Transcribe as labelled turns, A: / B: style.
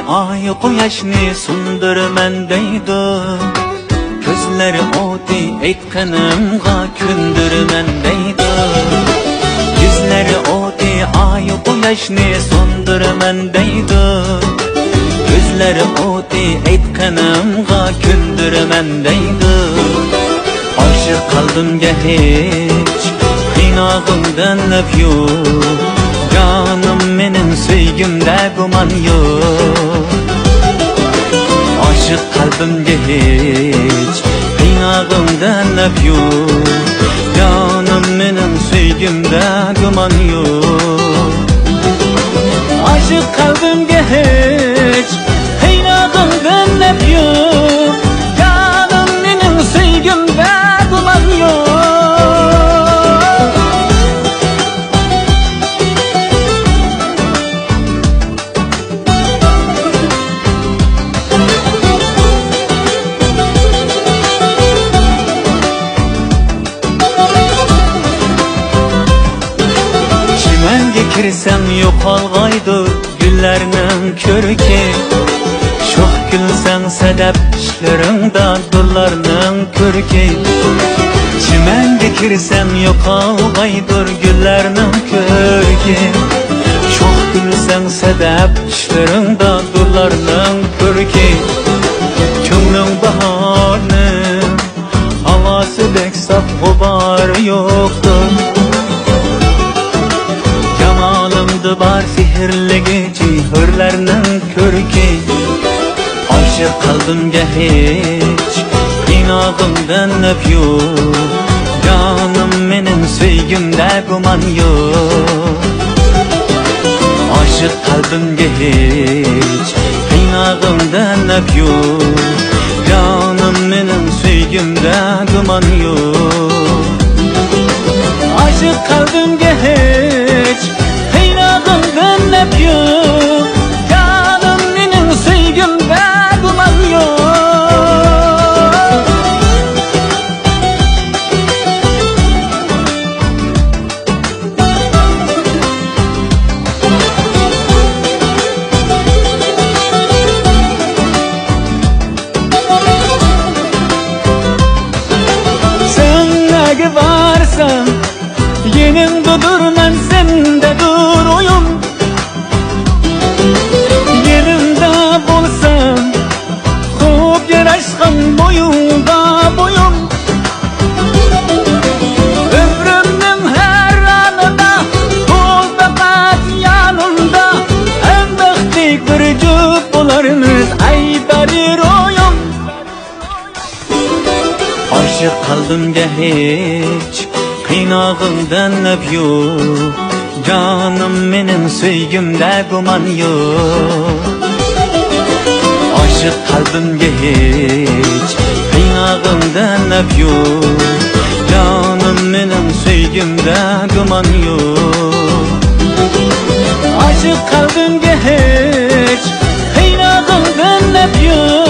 A: ay quyoshni sundirman deydi. Ko'zlari o'ti aytganimga ko'ndirman deydi. Yuzlari o'ti ay quyoshni sundirman deydi. Ko'zlari o'ti aytganimga ko'ndirman deydi. Aşık qalbimga hech qiynog'imdan naf yo'q. Canım mening sevgimda gumon yo'q. Aşık qalbimga hech qiynog'imdan naf yo'q. Canım mening sevgimda gumon yo'q. Aşık qalbimga hech qiynog'imdan naf yo'q. Canım mening sevgimda gumon yo'q. Kirsem yo'qolg'aydi gullarning ko'rki. Sho'x gulsan sadab ishlaringda gullarning ko'rki. Chimanga kirsem yo'qolg'aydi gullarning ko'rki. Sho'x gulsan sadab ishlaringda gullarning ko'rki. Ko'ngling bahorning havosidek saf g'ubor yo'qdir. Bar sehrligi hurlarning ko'rki. Aşık qalbimga hech qiynog'imdan naf yo'q. Canım mening sevgimda gumon yo'q. Aşık qalbimga hech qiynog'imdan naf yo'q. Canım mening sevgimda gumon yo'q. Aşık qalbimga hech qiynog'imdan naf yo'q. Canım mening sevgimda gumon yo'q. Sen nega varsan yenimdedir, men sende dur oyum. Yerimde bolsan xo'p yarashgan boyunga boyum. Ömrümning her anida bol faqat yanımda. En baxtlik bir juft bo'larmiz aytadir oyum. Aşık qalbimga hech qiynog'imdan naf yo'q. Canım mening sevgimda gumon yo'q. Aşık qalbimga hech qiynog'imdan naf yo'q. Canım mening sevgimda gumon yo'q. Aşık qalbimga hech qiynog'imdan naf yo'q.